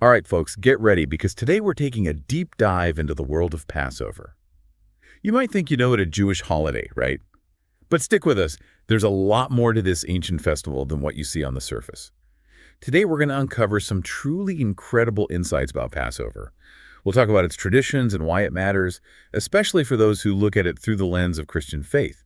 All right, folks, get ready because today we're taking a deep dive into the world of Passover. You might think you know it a Jewish holiday, right? But stick with us. There's a lot more to this ancient festival than what you see on the surface. Today we're going to uncover some truly incredible insights about Passover. We'll talk about its traditions and why it matters, especially for those who look at it through the lens of Christian faith.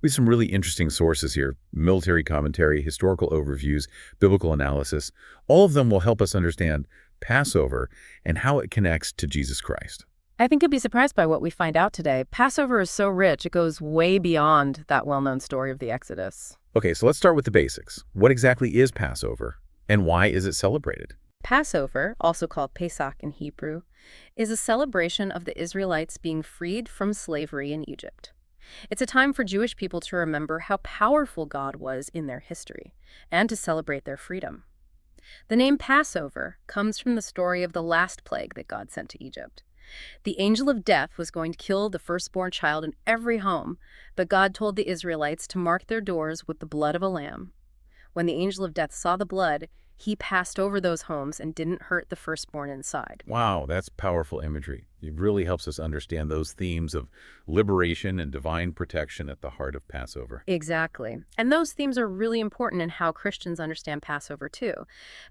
We have some really interesting sources here: military commentary, historical overviews, biblical analysis. All of them will help us understand Passover and how it connects to Jesus Christ. I think you'll be surprised by what we find out today. Passover is so rich, it goes way beyond that well-known story of the Exodus. Okay, so let's start with the basics. What exactly is Passover, and why is it celebrated? Passover, also called Pesach in Hebrew, is a celebration of the Israelites being freed from slavery in Egypt. It's a time for Jewish people to remember how powerful God was in their history and to celebrate their freedom. The name Passover comes from the story of the last plague that God sent to Egypt. The angel of death was going to kill the firstborn child in every home, but God told the Israelites to mark their doors with the blood of a lamb. When the angel of death saw the blood, he passed over those homes and didn't hurt the firstborn inside. Wow, that's powerful imagery. It really helps us understand those themes of liberation and divine protection at the heart of Passover. Exactly. And those themes are really important in how Christians understand Passover too.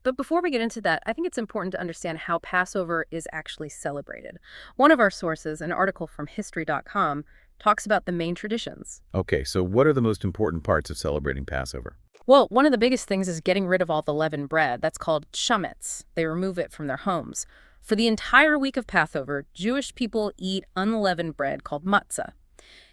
But before we get into that, I think it's important to understand how Passover is actually celebrated. One of our sources, an article from history.com, talks about the main traditions. Okay, so what are the most important parts of celebrating Passover? Well, one of the biggest things is getting rid of all the leavened bread. That's called chametz. They remove it from their homes. For the entire week of Passover, Jewish people eat unleavened bread called matzah.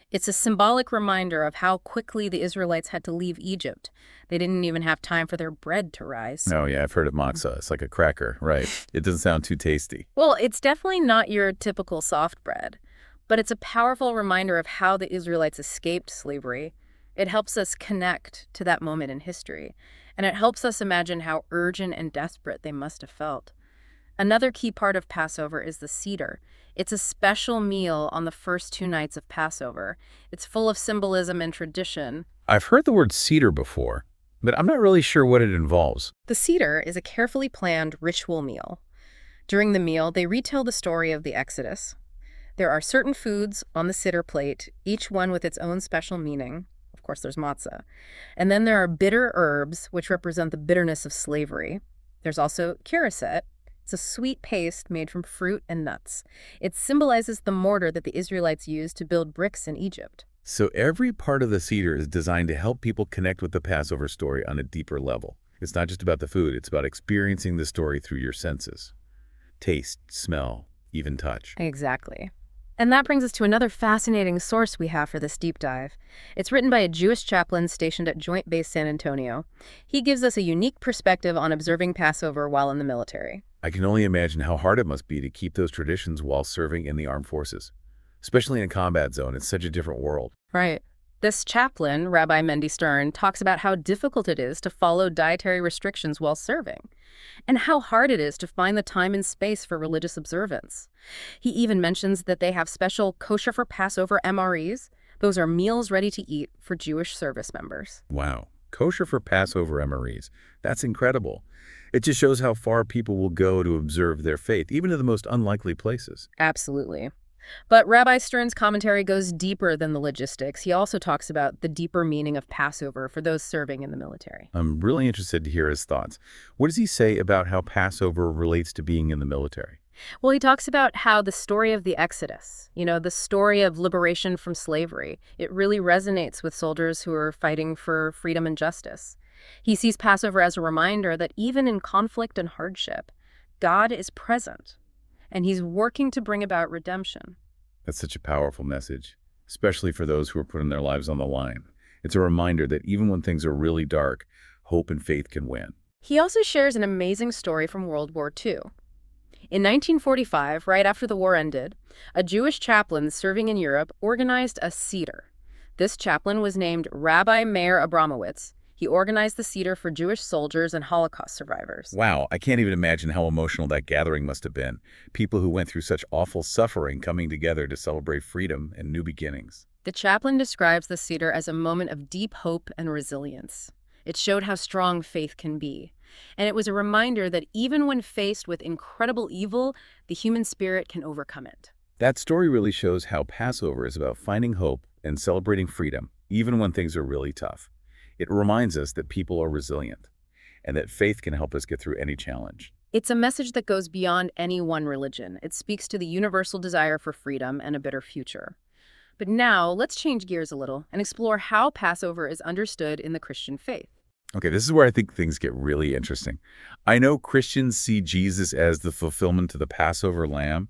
It's a symbolic reminder of how quickly the Israelites had to leave Egypt. They didn't even have time for their bread to rise. Oh, yeah, I've heard of matzah. It's like a cracker, right? It doesn't sound too tasty. Well, it's definitely not your typical soft bread, but it's a powerful reminder of how the Israelites escaped slavery. It helps us connect to that moment in history, and it helps us imagine how urgent and desperate they must have felt. Another key part of Passover is the Seder. It's a special meal on the first 2 nights of Passover. It's full of symbolism and tradition. I've heard the word Seder before, but I'm not really sure what it involves. The Seder is a carefully planned ritual meal. During the meal, they retell the story of the Exodus. There are certain foods on the Seder plate, each one with its own special meaning. Of course, there's matzah. And then there are bitter herbs, which represent the bitterness of slavery. There's also kiraset. It's a sweet paste made from fruit and nuts. It symbolizes the mortar that the Israelites used to build bricks in Egypt. So every part of the Seder is designed to help people connect with the Passover story on a deeper level. It's not just about the food, it's about experiencing the story through your senses. Taste, smell, even touch. Exactly. And that brings us to another fascinating source we have for this deep dive. It's written by a Jewish chaplain stationed at Joint Base San Antonio. He gives us a unique perspective on observing Passover while in the military. I can only imagine how hard it must be to keep those traditions while serving in the armed forces. Especially in a combat zone, it's such a different world. Right. This chaplain, Rabbi Mendy Stern, talks about how difficult it is to follow dietary restrictions while serving, and how hard it is to find the time and space for religious observance. He even mentions that they have special kosher for Passover MREs. Those are meals ready to eat for Jewish service members. Wow. Kosher for Passover MREs. That's incredible. It just shows how far people will go to observe their faith, even in the most unlikely places. Absolutely. But Rabbi Stern's commentary goes deeper than the logistics. He also talks about the deeper meaning of Passover for those serving in the military. I'm really interested to hear his thoughts. What does he say about how Passover relates to being in the military? Well, he talks about how the story of the Exodus, the story of liberation from slavery, it really resonates with soldiers who are fighting for freedom and justice. He sees Passover as a reminder that even in conflict and hardship, God is present, and he's working to bring about redemption. That's such a powerful message, especially for those who are putting their lives on the line. It's a reminder that even when things are really dark, hope and faith can win. He also shares an amazing story from World War II. In 1945, right after the war ended, a Jewish chaplain serving in Europe organized a Seder. This chaplain was named Rabbi Meir Abramowitz. He organized the Seder for Jewish soldiers and Holocaust survivors. Wow, I can't even imagine how emotional that gathering must have been. People who went through such awful suffering coming together to celebrate freedom and new beginnings. The chaplain describes the Seder as a moment of deep hope and resilience. It showed how strong faith can be. And it was a reminder that even when faced with incredible evil, the human spirit can overcome it. That story really shows how Passover is about finding hope and celebrating freedom, even when things are really tough. It reminds us that people are resilient and that faith can help us get through any challenge. It's a message that goes beyond any one religion. It speaks to the universal desire for freedom and a better future. But now, let's change gears a little and explore how Passover is understood in the Christian faith. Okay, this is where I think things get really interesting. I know Christians see Jesus as the fulfillment of the Passover lamb,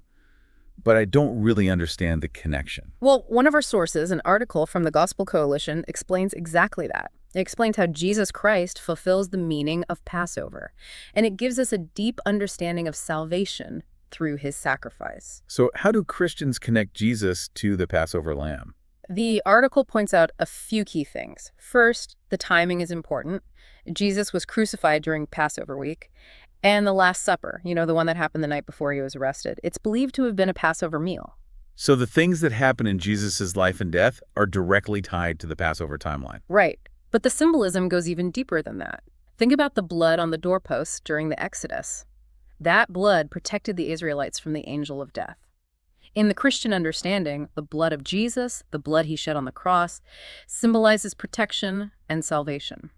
but I don't really understand the connection. Well, one of our sources, an article from the Gospel Coalition, explains exactly that. It explains how Jesus Christ fulfills the meaning of Passover, and it gives us a deep understanding of salvation through his sacrifice. So how do Christians connect Jesus to the Passover lamb? The article points out a few key things. First, the timing is important. Jesus was crucified during Passover week. And the Last Supper, the one that happened the night before he was arrested. It's believed to have been a Passover meal. So the things that happen in Jesus' life and death are directly tied to the Passover timeline. Right. But the symbolism goes even deeper than that. Think about the blood on the doorposts during the Exodus. That blood protected the Israelites from the angel of death. In the Christian understanding, the blood of Jesus, the blood he shed on the cross, symbolizes protection and salvation.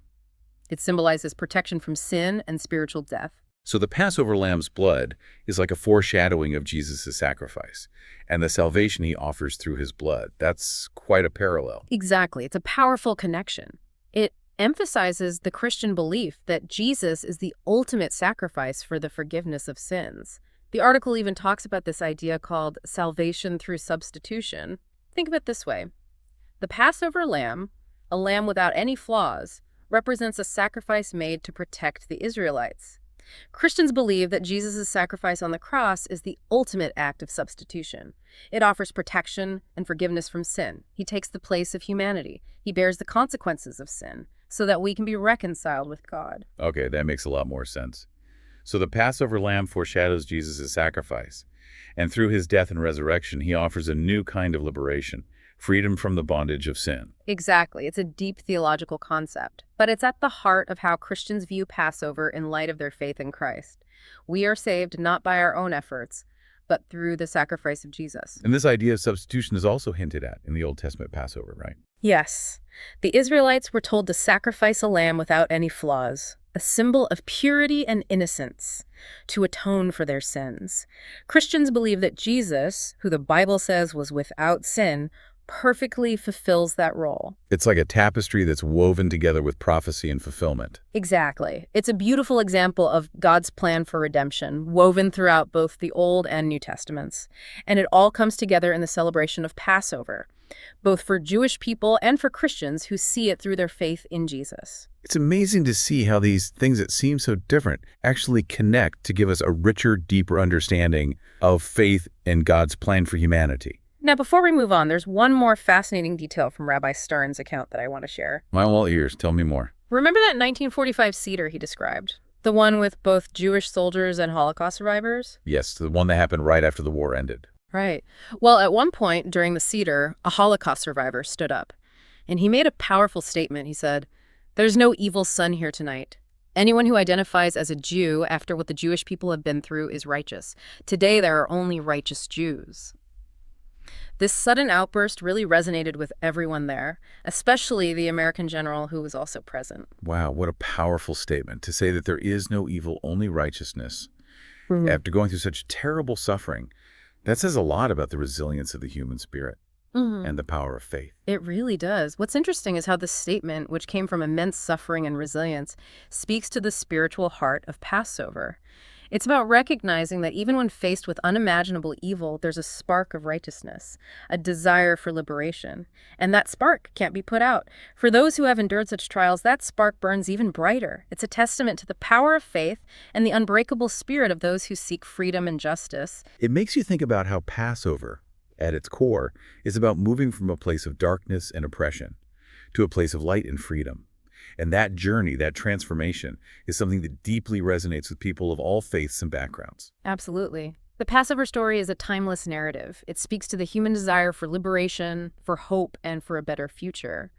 It symbolizes protection from sin and spiritual death. So the Passover lamb's blood is like a foreshadowing of Jesus' sacrifice and the salvation he offers through his blood. That's quite a parallel. Exactly. It's a powerful connection. It emphasizes the Christian belief that Jesus is the ultimate sacrifice for the forgiveness of sins. The article even talks about this idea called salvation through substitution. Think of it this way. The Passover lamb, a lamb without any flaws, represents a sacrifice made to protect the Israelites. Christians believe that Jesus' sacrifice on the cross is the ultimate act of substitution. It offers protection and forgiveness from sin. He takes the place of humanity. He bears the consequences of sin so that we can be reconciled with God. Okay, that makes a lot more sense. So the Passover lamb foreshadows Jesus' sacrifice, and through his death and resurrection, he offers a new kind of liberation, freedom from the bondage of sin. Exactly. It's a deep theological concept, but it's at the heart of how Christians view Passover in light of their faith in Christ. We are saved not by our own efforts, but through the sacrifice of Jesus. And this idea of substitution is also hinted at in the Old Testament Passover, right? Yes. The Israelites were told to sacrifice a lamb without any flaws, a symbol of purity and innocence, to atone for their sins. Christians believe that Jesus, who the Bible says was without sin, perfectly fulfills that role. It's like a tapestry that's woven together with prophecy and fulfillment. Exactly. It's a beautiful example of God's plan for redemption, woven throughout both the Old and New Testaments. And it all comes together in the celebration of Passover, both for Jewish people and for Christians who see it through their faith in Jesus. It's amazing to see how these things that seem so different actually connect to give us a richer, deeper understanding of faith and God's plan for humanity. Now, before we move on, there's one more fascinating detail from Rabbi Stern's account that I want to share. I'm all ears. Tell me more. Remember that 1945 Seder he described? The one with both Jewish soldiers and Holocaust survivors? Yes, the one that happened right after the war ended. Right. Well, at one point during the Seder, a Holocaust survivor stood up, and he made a powerful statement. He said, "There's no evil son here tonight. Anyone who identifies as a Jew after what the Jewish people have been through is righteous. Today there are only righteous Jews." This sudden outburst really resonated with everyone there, especially the American general who was also present. Wow, what a powerful statement to say that there is no evil, only righteousness. Mhm. After going through such terrible suffering, that says a lot about the resilience of the human spirit and the power of faith. It really does. What's interesting is how this statement, which came from immense suffering and resilience, speaks to the spiritual heart of Passover. It's about recognizing that even when faced with unimaginable evil, there's a spark of righteousness, a desire for liberation. And that spark can't be put out. For those who have endured such trials, that spark burns even brighter. It's a testament to the power of faith and the unbreakable spirit of those who seek freedom and justice. It makes you think about how Passover, at its core, is about moving from a place of darkness and oppression to a place of light and freedom. And that journey, that transformation, is something that deeply resonates with people of all faiths and backgrounds. Absolutely. The Passover story is a timeless narrative. It speaks to the human desire for liberation, for hope, and for a better future.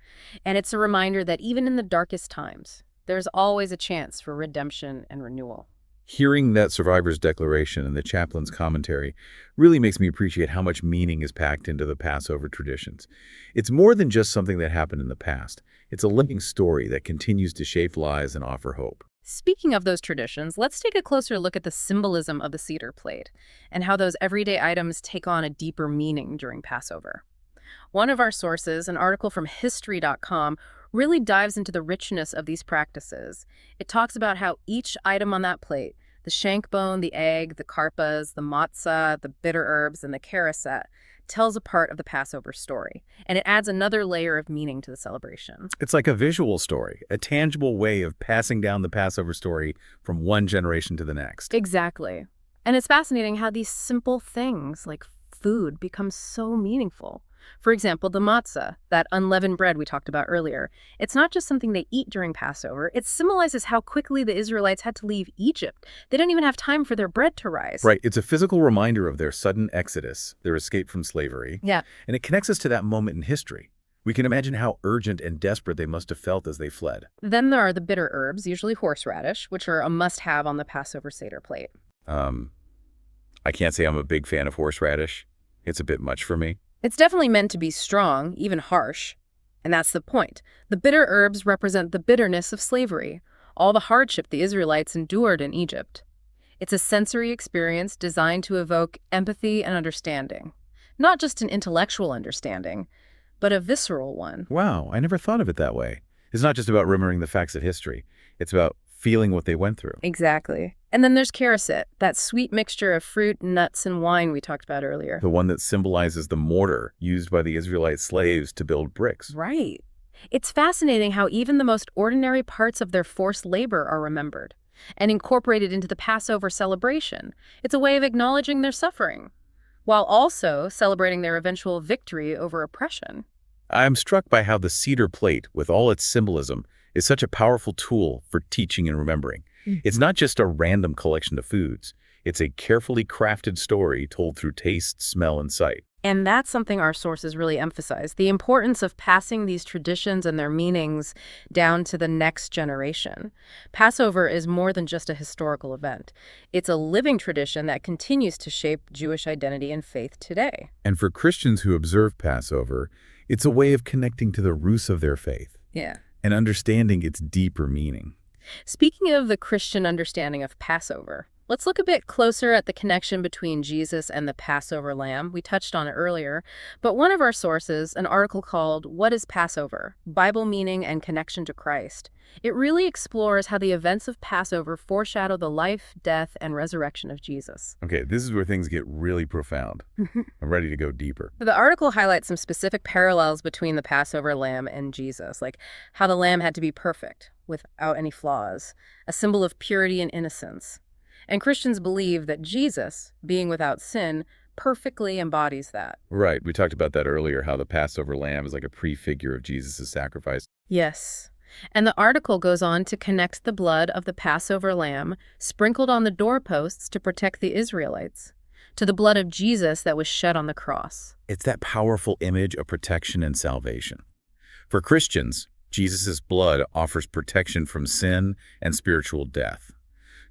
And it's a reminder that even in the darkest times, There's always a chance for redemption and renewal. Hearing that survivor's declaration and the chaplain's commentary really makes me appreciate how much meaning is packed into the Passover traditions. It's more than just something that happened in the past. It's a living story that continues to shape lives and offer hope. Speaking of those traditions, let's take a closer look at the symbolism of the Seder plate and how those everyday items take on a deeper meaning during Passover. One of our sources, an article from history.com, really dives into the richness of these practices. It talks about how each item on that plate, the shank bone, the egg, the karpas, the matzah, the bitter herbs, and the caroset, tells a part of the Passover story, and it adds another layer of meaning to the celebration. It's like a visual story, a tangible way of passing down the Passover story from one generation to the next. Exactly. And it's fascinating how these simple things like food become so meaningful. For example, the matzah, that unleavened bread we talked about earlier, it's not just something they eat during Passover, it symbolizes how quickly the Israelites had to leave Egypt. They don't even have time for their bread to rise. Right, it's a physical reminder of their sudden exodus, their escape from slavery, Yeah. and it connects us to that moment in history. We can imagine how urgent and desperate they must have felt as they fled. Then there are the bitter herbs, usually horseradish, which are a must-have on the Passover Seder plate. I can't say I'm a big fan of horseradish. It's a bit much for me. It's definitely meant to be strong, even harsh. And that's the point. The bitter herbs represent the bitterness of slavery, all the hardship the Israelites endured in Egypt. It's a sensory experience designed to evoke empathy and understanding. Not just an intellectual understanding, but a visceral one. Wow, I never thought of it that way. It's not just about remembering the facts of history. It's about feeling what they went through. Exactly. And then there's caroset, that sweet mixture of fruit, nuts, and wine we talked about earlier. The one that symbolizes the mortar used by the Israelite slaves to build bricks. Right. It's fascinating how even the most ordinary parts of their forced labor are remembered and incorporated into the Passover celebration. It's a way of acknowledging their suffering, while also celebrating their eventual victory over oppression. I'm struck by how the cedar plate, with all its symbolism, is such a powerful tool for teaching and remembering. It's not just a random collection of foods. It's a carefully crafted story told through taste, smell, and sight. And that's something our sources really emphasize, the importance of passing these traditions and their meanings down to the next generation. Passover is more than just a historical event. It's a living tradition that continues to shape Jewish identity and faith today. And for Christians who observe Passover, it's a way of connecting to the roots of their faith Yeah. and understanding its deeper meaning. Speaking of the Christian understanding of Passover, let's look a bit closer at the connection between Jesus and the Passover lamb. We touched on it earlier, but one of our sources, an article called "What is Passover? Bible Meaning and Connection to Christ," it really explores how the events of Passover foreshadow the life, death, and resurrection of Jesus. Okay, this is where things get really profound. I'm ready to go deeper. The article highlights some specific parallels between the Passover lamb and Jesus, like how the lamb had to be perfect, without any flaws, a symbol of purity and innocence. And Christians believe that Jesus, being without sin, perfectly embodies that. Right, we talked about that earlier, how the Passover lamb is like a prefigure of Jesus' sacrifice. Yes. And the article goes on to connect the blood of the Passover lamb, sprinkled on the doorposts to protect the Israelites, to the blood of Jesus that was shed on the cross. It's that powerful image of protection and salvation. For Christians, Jesus' blood offers protection from sin and spiritual death,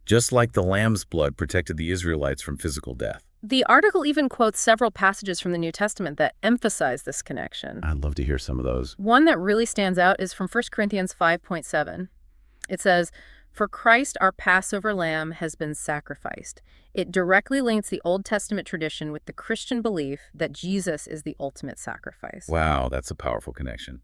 just like the lamb's blood protected the Israelites from physical death. The article even quotes several passages from the New Testament that emphasize this connection. I'd love to hear some of those. One that really stands out is from 1 Corinthians 5:7. It says, "For Christ our Passover lamb has been sacrificed." It directly links the Old Testament tradition with the Christian belief that Jesus is the ultimate sacrifice. Wow, that's a powerful connection.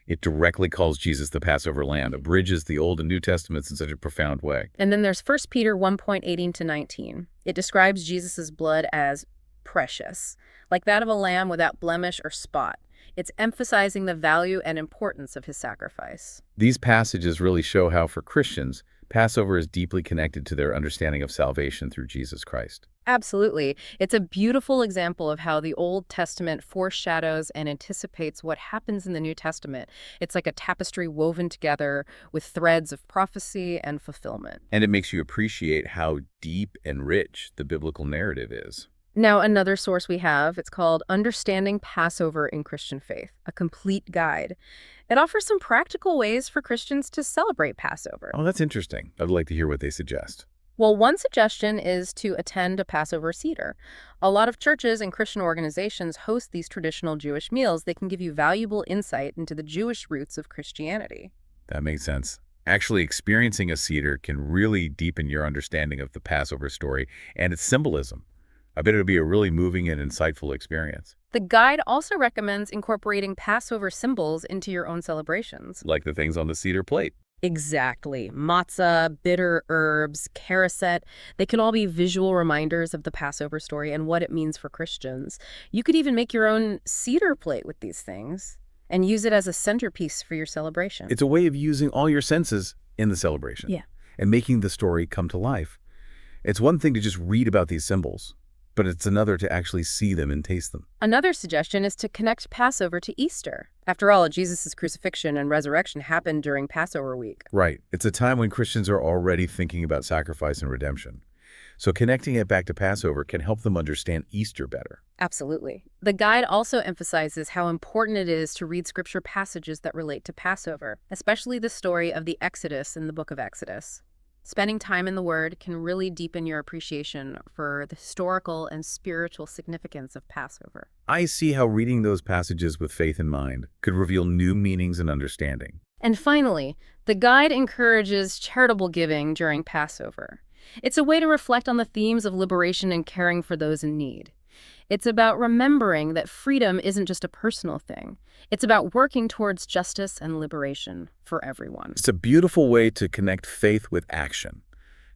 It directly calls Jesus the Passover lamb. It bridges the Old and New Testaments in such a profound way. And then there's 1 Peter 1:18-19. It describes Jesus' blood as precious, like that of a lamb without blemish or spot. It's emphasizing the value and importance of his sacrifice. These passages really show how, for Christians, Passover is deeply connected to their understanding of salvation through Jesus Christ. Absolutely. It's a beautiful example of how the Old Testament foreshadows and anticipates what happens in the New Testament. It's like a tapestry woven together with threads of prophecy and fulfillment. And it makes you appreciate how deep and rich the biblical narrative is. Now, another source we have, it's called Understanding Passover in Christian Faith, a complete guide. It offers some practical ways for Christians to celebrate Passover. Oh, that's interesting. I'd like to hear what they suggest. Well, one suggestion is to attend a Passover Seder. A lot of churches and Christian organizations host these traditional Jewish meals. They can give you valuable insight into the Jewish roots of Christianity. That makes sense. Actually, experiencing a Seder can really deepen your understanding of the Passover story and its symbolism. I bet it'll be a really moving and insightful experience, The guide also recommends incorporating Passover symbols into your own celebrations. like the things on the Seder plate. Exactly. Matzah, bitter herbs, caroset, they can all be visual reminders of the Passover story and what it means for Christians. You could even make your own Seder plate with these things and use it as a centerpiece for your celebration. It's a way of using all your senses in the celebration Yeah. and making the story come to life. It's one thing to just read about these symbols, but it's another to actually see them and taste them. Another suggestion is to connect Passover to Easter. After all, Jesus' crucifixion and resurrection happened during Passover week. Right. It's a time when Christians are already thinking about sacrifice and redemption. So connecting it back to Passover can help them understand Easter better. Absolutely. The guide also emphasizes how important it is to read scripture passages that relate to Passover, especially the story of the Exodus in the book of Exodus. Spending time in the Word can really deepen your appreciation for the historical and spiritual significance of Passover. I see how reading those passages with faith in mind could reveal new meanings and understanding. And finally, the guide encourages charitable giving during Passover. It's a way to reflect on the themes of liberation and caring for those in need. It's about remembering that freedom isn't just a personal thing. It's about working towards justice and liberation for everyone. It's a beautiful way to connect faith with action,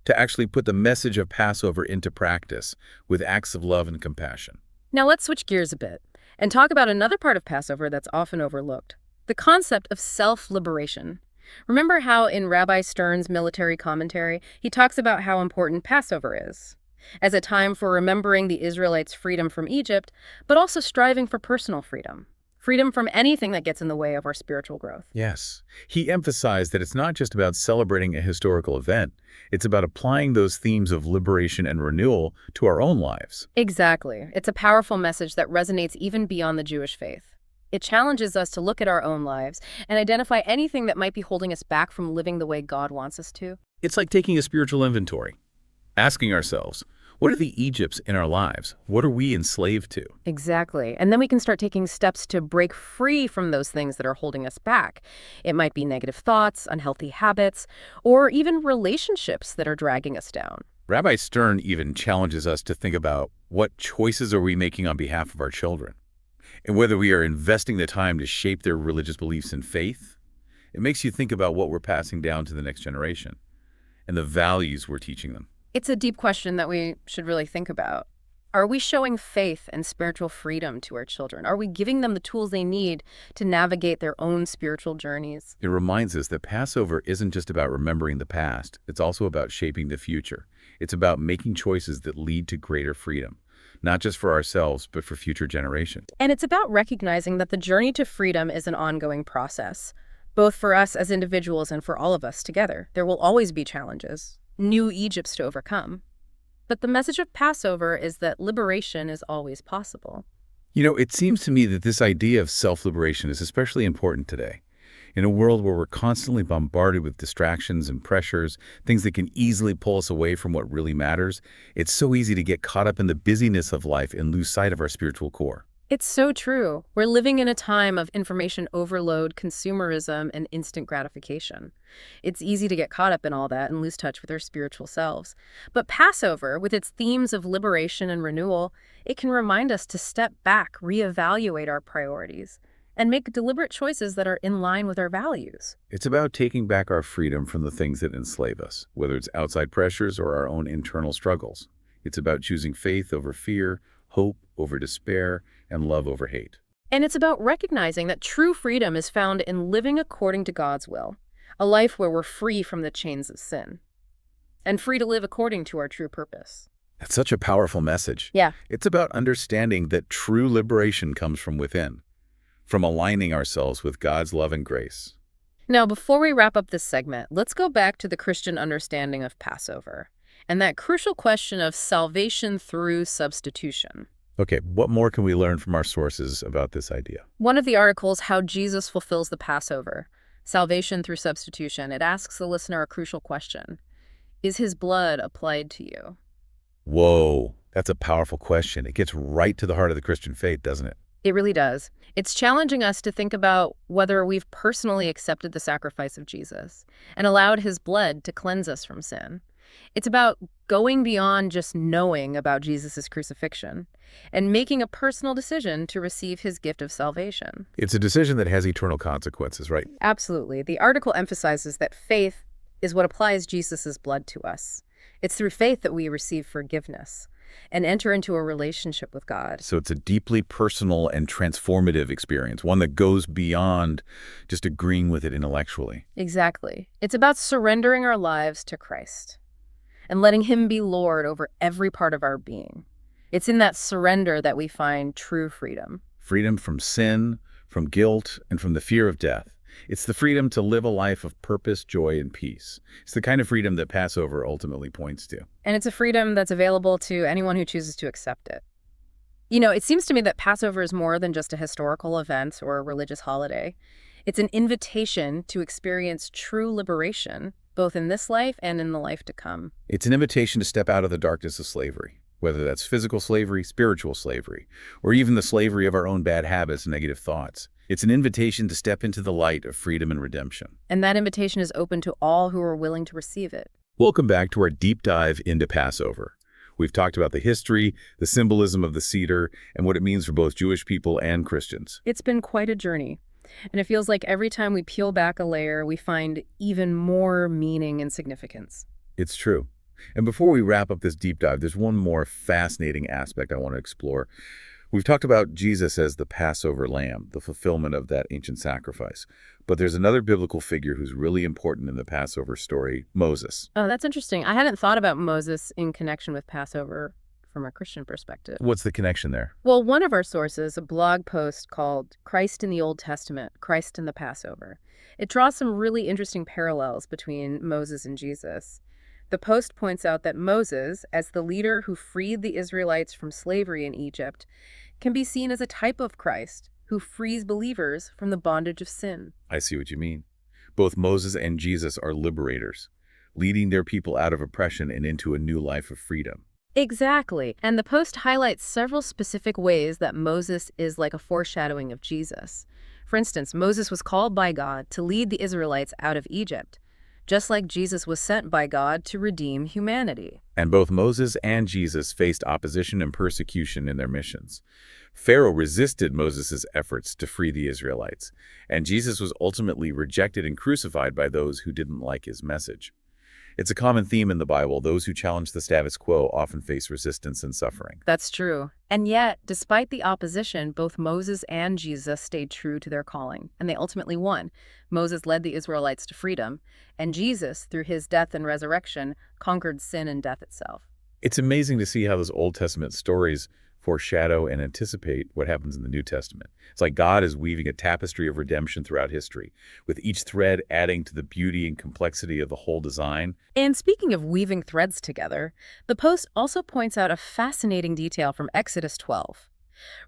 to actually put the message of Passover into practice with acts of love and compassion. Now let's switch gears a bit and talk about another part of Passover that's often overlooked, the concept of self-liberation. Remember how in Rabbi Stern's military commentary, he talks about how important Passover is as a time for remembering the Israelites' freedom from Egypt, but also striving for personal freedom. Freedom from anything that gets in the way of our spiritual growth. Yes. He emphasized that it's not just about celebrating a historical event, it's about applying those themes of liberation and renewal to our own lives. Exactly. It's a powerful message that resonates even beyond the Jewish faith. It challenges us to look at our own lives and identify anything that might be holding us back from living the way God wants us to. It's like taking a spiritual inventory, asking ourselves, what are the Egypts in our lives? What are we enslaved to? Exactly. And then we can start taking steps to break free from those things that are holding us back. It might be negative thoughts, unhealthy habits, or even relationships that are dragging us down. Rabbi Stern even challenges us to think about what choices are we making on behalf of our children, and whether we are investing the time to shape their religious beliefs and faith. It makes you think about what we're passing down to the next generation and the values we're teaching them. It's a deep question that we should really think about. Are we showing faith and spiritual freedom to our children? Are we giving them the tools they need to navigate their own spiritual journeys? It reminds us that Passover isn't just about remembering the past, it's also about shaping the future. It's about making choices that lead to greater freedom, not just for ourselves, but for future generations. And it's about recognizing that the journey to freedom is an ongoing process, both for us as individuals and for all of us together. There will always be challenges, new Egypts to overcome. But the message of Passover is that liberation is always possible. You know, it seems to me that this idea of self-liberation is especially important today. In a world where we're constantly bombarded with distractions and pressures, things that can easily pull us away from what really matters, it's so easy to get caught up in the busyness of life and lose sight of our spiritual core. It's so true. We're living in a time of information overload, consumerism, and instant gratification. It's easy to get caught up in all that and lose touch with our spiritual selves. But Passover, with its themes of liberation and renewal, it can remind us to step back, reevaluate our priorities, and make deliberate choices that are in line with our values. It's about taking back our freedom from the things that enslave us, whether it's outside pressures or our own internal struggles. It's about choosing faith over fear, hope over despair, and love over hate. And it's about recognizing that true freedom is found in living according to God's will, a life where we're free from the chains of sin, and free to live according to our true purpose. That's such a powerful message. Yeah. It's about understanding that true liberation comes from within, from aligning ourselves with God's love and grace. Now, before we wrap up this segment, let's go back to the Christian understanding of Passover And that crucial question of salvation through substitution. Okay, what more can we learn from our sources about this idea? One of the articles, How Jesus Fulfills the Passover, Salvation Through Substitution, it asks the listener a crucial question. Is his blood applied to you? Whoa, that's a powerful question. It gets right to the heart of the Christian faith, doesn't it? It really does. It's challenging us to think about whether we've personally accepted the sacrifice of Jesus and allowed his blood to cleanse us from sin. It's about going beyond just knowing about Jesus' crucifixion and making a personal decision to receive his gift of salvation. It's a decision that has eternal consequences, right? Absolutely. The article emphasizes that faith is what applies Jesus' blood to us. It's through faith that we receive forgiveness and enter into a relationship with God. So it's a deeply personal and transformative experience, one that goes beyond just agreeing with it intellectually. Exactly. It's about surrendering our lives to Christ and letting him be Lord over every part of our being. It's in that surrender that we find true freedom. Freedom from sin, from guilt, and from the fear of death. It's the freedom to live a life of purpose, joy, and peace. It's the kind of freedom that Passover ultimately points to. And it's a freedom that's available to anyone who chooses to accept it. You know, it seems to me that Passover is more than just a historical event or a religious holiday. It's an invitation to experience true liberation, both in this life and in the life to come. It's an invitation to step out of the darkness of slavery, whether that's physical slavery, spiritual slavery, or even the slavery of our own bad habits and negative thoughts. It's an invitation to step into the light of freedom and redemption. And that invitation is open to all who are willing to receive it. Welcome back to our deep dive into Passover. We've talked about the history, the symbolism of the Seder, and what it means for both Jewish people and Christians. It's been quite a journey. And it feels like every time we peel back a layer, we find even more meaning and significance. It's true. And before we wrap up this deep dive, there's one more fascinating aspect I want to explore. We've talked about Jesus as the Passover lamb, the fulfillment of that ancient sacrifice. But there's another biblical figure who's really important in the Passover story, Moses. Oh, that's interesting. I hadn't thought about Moses in connection with Passover from a Christian perspective. What's the connection there? Well, one of our sources, a blog post called Christ in the Old Testament, Christ in the Passover, it draws some really interesting parallels between Moses and Jesus. The post points out that Moses, as the leader who freed the Israelites from slavery in Egypt, can be seen as a type of Christ who frees believers from the bondage of sin. I see what you mean. Both Moses and Jesus are liberators, leading their people out of oppression and into a new life of freedom. Exactly. And the post highlights several specific ways that Moses is like a foreshadowing of Jesus. For instance, Moses was called by God to lead the Israelites out of Egypt, just like Jesus was sent by God to redeem humanity. And both Moses and Jesus faced opposition and persecution in their missions. Pharaoh resisted Moses' efforts to free the Israelites, and Jesus was ultimately rejected and crucified by those who didn't like his message. It's a common theme in the Bible. Those who challenge the status quo often face resistance and suffering. That's true. And yet, despite the opposition, both Moses and Jesus stayed true to their calling, and they ultimately won. Moses led the Israelites to freedom, and Jesus, through his death and resurrection, conquered sin and death itself. It's amazing to see how those Old Testament stories foreshadow and anticipate what happens in the New Testament. It's like God is weaving a tapestry of redemption throughout history, with each thread adding to the beauty and complexity of the whole design. And speaking of weaving threads together, the post also points out a fascinating detail from Exodus 12.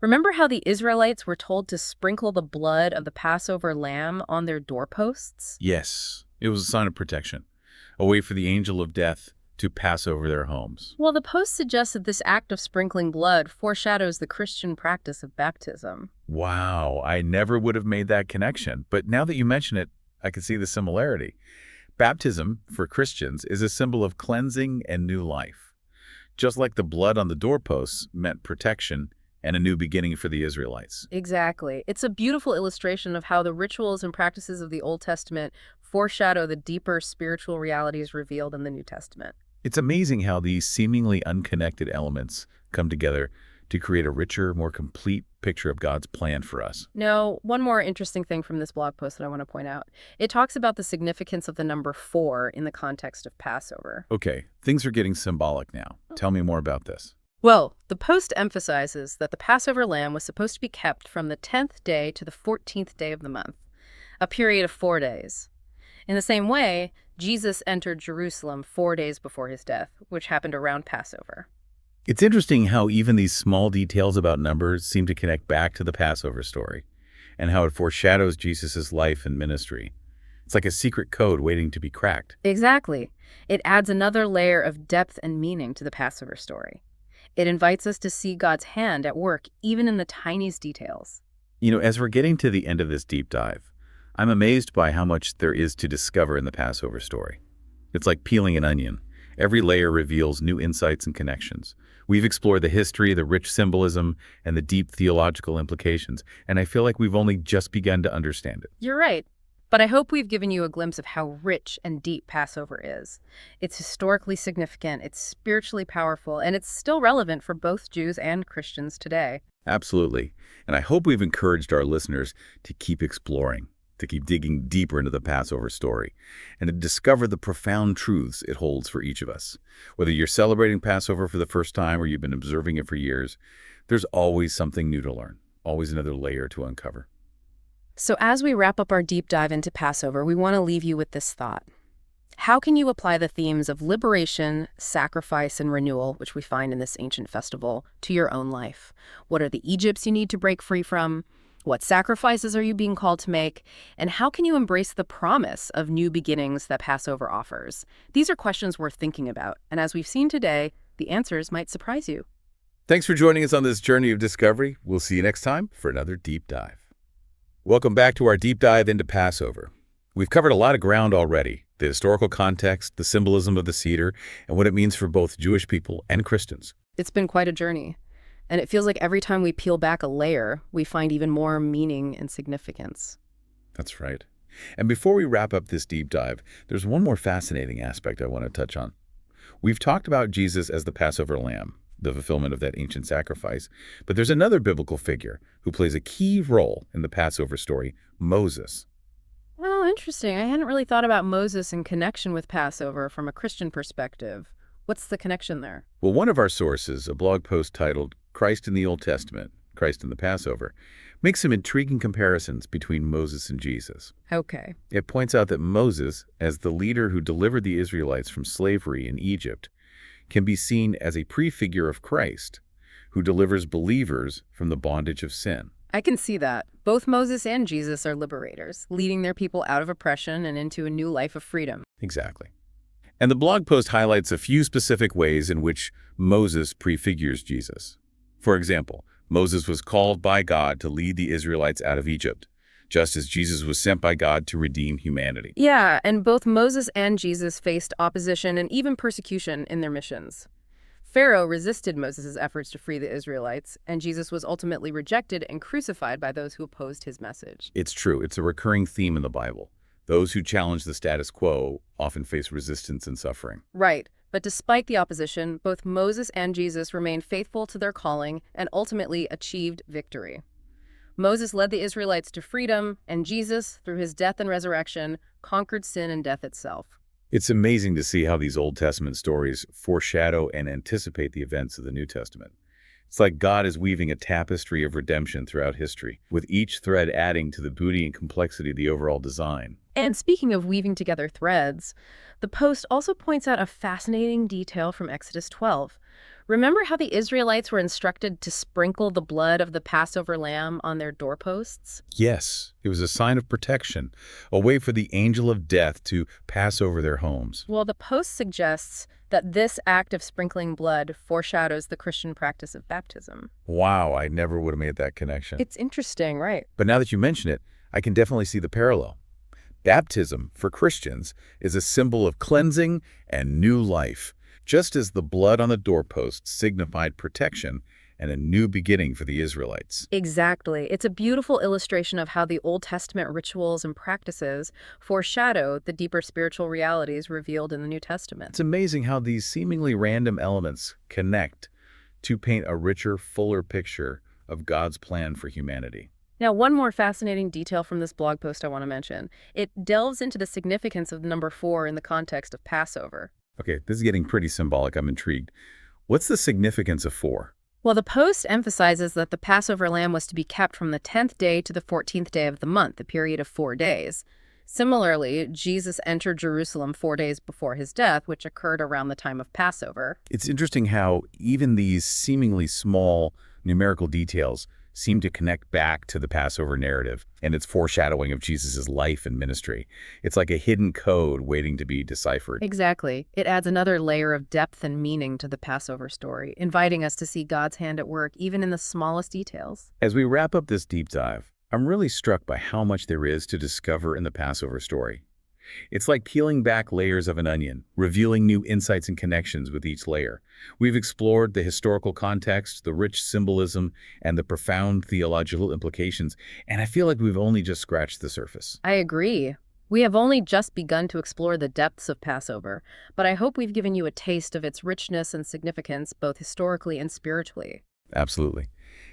Remember how the Israelites were told to sprinkle the blood of the Passover lamb on their doorposts? Yes, it was a sign of protection, a way for the angel of death to pass over their homes. Well, the post suggests that this act of sprinkling blood foreshadows the Christian practice of baptism. Wow, I never would have made that connection. But now that you mention it, I can see the similarity. Baptism, for Christians, is a symbol of cleansing and new life. Just like the blood on the doorposts meant protection and a new beginning for the Israelites. Exactly. It's a beautiful illustration of how the rituals and practices of the Old Testament foreshadow the deeper spiritual realities revealed in the New Testament. It's amazing how these seemingly unconnected elements come together to create a richer, more complete picture of God's plan for us. Now, one more interesting thing from this blog post that I want to point out. It talks about the significance of the number 4 in the context of Passover. Okay, things are getting symbolic now. Tell me more about this. Well, the post emphasizes that the Passover lamb was supposed to be kept from the 10th day to the 14th day of the month, a period of 4 days. In the same way, Jesus entered Jerusalem 4 days before his death, which happened around Passover. It's interesting how even these small details about numbers seem to connect back to the Passover story and how it foreshadows Jesus' life and ministry. It's like a secret code waiting to be cracked. Exactly. It adds another layer of depth and meaning to the Passover story. It invites us to see God's hand at work even in the tiniest details. As we're getting to the end of this deep dive, I'm amazed by how much there is to discover in the Passover story. It's like peeling an onion. Every layer reveals new insights and connections. We've explored the history, the rich symbolism, and the deep theological implications, and I feel like we've only just begun to understand it. You're right. But I hope we've given you a glimpse of how rich and deep Passover is. It's historically significant, it's spiritually powerful, and it's still relevant for both Jews and Christians today. Absolutely. And I hope we've encouraged our listeners to keep exploring, to keep digging deeper into the Passover story, and to discover the profound truths it holds for each of us. Whether you're celebrating Passover for the first time or you've been observing it for years, there's always something new to learn, always another layer to uncover. So as we wrap up our deep dive into Passover, we want to leave you with this thought. How can you apply the themes of liberation, sacrifice, and renewal, which we find in this ancient festival, to your own life? What are the Egypts you need to break free from? What sacrifices are you being called to make? And how can you embrace the promise of new beginnings that Passover offers? These are questions worth thinking about, and as we've seen today, the answers might surprise you. Thanks for joining us on this journey of discovery. We'll see you next time for another deep dive. Welcome back to our deep dive into Passover. We've covered a lot of ground already: the historical context, the symbolism of the Seder, and what it means for both Jewish people and Christians. It's been quite a journey, and it feels like every time we peel back a layer, we find even more meaning and significance. That's right. And before we wrap up this deep dive, there's one more fascinating aspect I want to touch on. We've talked about Jesus as the Passover lamb, the fulfillment of that ancient sacrifice, but there's another biblical figure who plays a key role in the Passover story: Moses. Oh, interesting. I hadn't really thought about Moses in connection with Passover from a Christian perspective. What's the connection there? Well, one of our sources, a blog post titled Christ in the Old Testament, Christ in the Passover, makes some intriguing comparisons between Moses and Jesus. Okay. It points out that Moses, as the leader who delivered the Israelites from slavery in Egypt, can be seen as a prefigure of Christ, who delivers believers from the bondage of sin. I can see that. Both Moses and Jesus are liberators, leading their people out of oppression and into a new life of freedom. Exactly. And the blog post highlights a few specific ways in which Moses prefigures Jesus. For example, Moses was called by God to lead the Israelites out of Egypt, just as Jesus was sent by God to redeem humanity. Yeah, and both Moses and Jesus faced opposition and even persecution in their missions. Pharaoh resisted Moses' efforts to free the Israelites, and Jesus was ultimately rejected and crucified by those who opposed his message. It's true. It's a recurring theme in the Bible. Those who challenge the status quo often face resistance and suffering. Right. But despite the opposition, both Moses and Jesus remained faithful to their calling and ultimately achieved victory. Moses led the Israelites to freedom, and Jesus, through his death and resurrection, conquered sin and death itself. It's amazing to see how these Old Testament stories foreshadow and anticipate the events of the New Testament. It's like God is weaving a tapestry of redemption throughout history, with each thread adding to the beauty and complexity of the overall design. And speaking of weaving together threads, the post also points out a fascinating detail from Exodus 12. Remember how the Israelites were instructed to sprinkle the blood of the Passover lamb on their doorposts? Yes, it was a sign of protection, a way for the angel of death to pass over their homes. Well, the post suggests that this act of sprinkling blood foreshadows the Christian practice of baptism. Wow, I never would have made that connection. It's interesting, right? But now that you mention it, I can definitely see the parallel. Baptism, for Christians, is a symbol of cleansing and new life, just as the blood on the doorpost signified protection and a new beginning for the Israelites. Exactly. It's a beautiful illustration of how the Old Testament rituals and practices foreshadow the deeper spiritual realities revealed in the New Testament. It's amazing how these seemingly random elements connect to paint a richer, fuller picture of God's plan for humanity. Now, one more fascinating detail from this blog post I want to mention. It delves into the significance of the number 4 in the context of Passover. Okay, this is getting pretty symbolic. I'm intrigued. What's the significance of 4? Well, the post emphasizes that the Passover lamb was to be kept from the 10th day to the 14th day of the month, a period of 4 days. Similarly, Jesus entered Jerusalem 4 days before his death, which occurred around the time of Passover. It's interesting how even these seemingly small numerical details seem to connect back to the Passover narrative and its foreshadowing of Jesus' life and ministry. It's like a hidden code waiting to be deciphered. Exactly. It adds another layer of depth and meaning to the Passover story, inviting us to see God's hand at work even in the smallest details. As we wrap up this deep dive, I'm really struck by how much there is to discover in the Passover story. It's like peeling back layers of an onion, revealing new insights and connections with each layer. We've explored the historical context, the rich symbolism, and the profound theological implications, and I feel like we've only just scratched the surface. I agree. We have only just begun to explore the depths of Passover, but I hope we've given you a taste of its richness and significance, both historically and spiritually. Absolutely.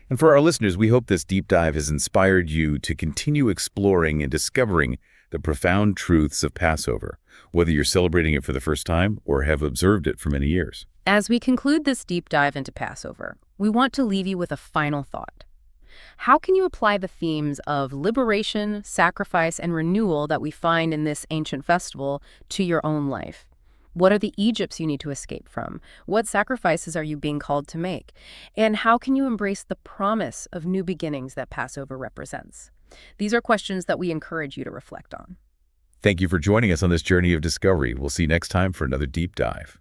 And for our listeners, we hope this deep dive has inspired you to continue exploring and discovering the profound truths of Passover, whether you're celebrating it for the first time or have observed it for many years. As we conclude this deep dive into Passover, we want to leave you with a final thought. How can you apply the themes of liberation, sacrifice, and renewal that we find in this ancient festival to your own life? What are the Egypts you need to escape from? What sacrifices are you being called to make? And how can you embrace the promise of new beginnings that Passover represents? These are questions that we encourage you to reflect on. Thank you for joining us on this journey of discovery. We'll see you next time for another deep dive.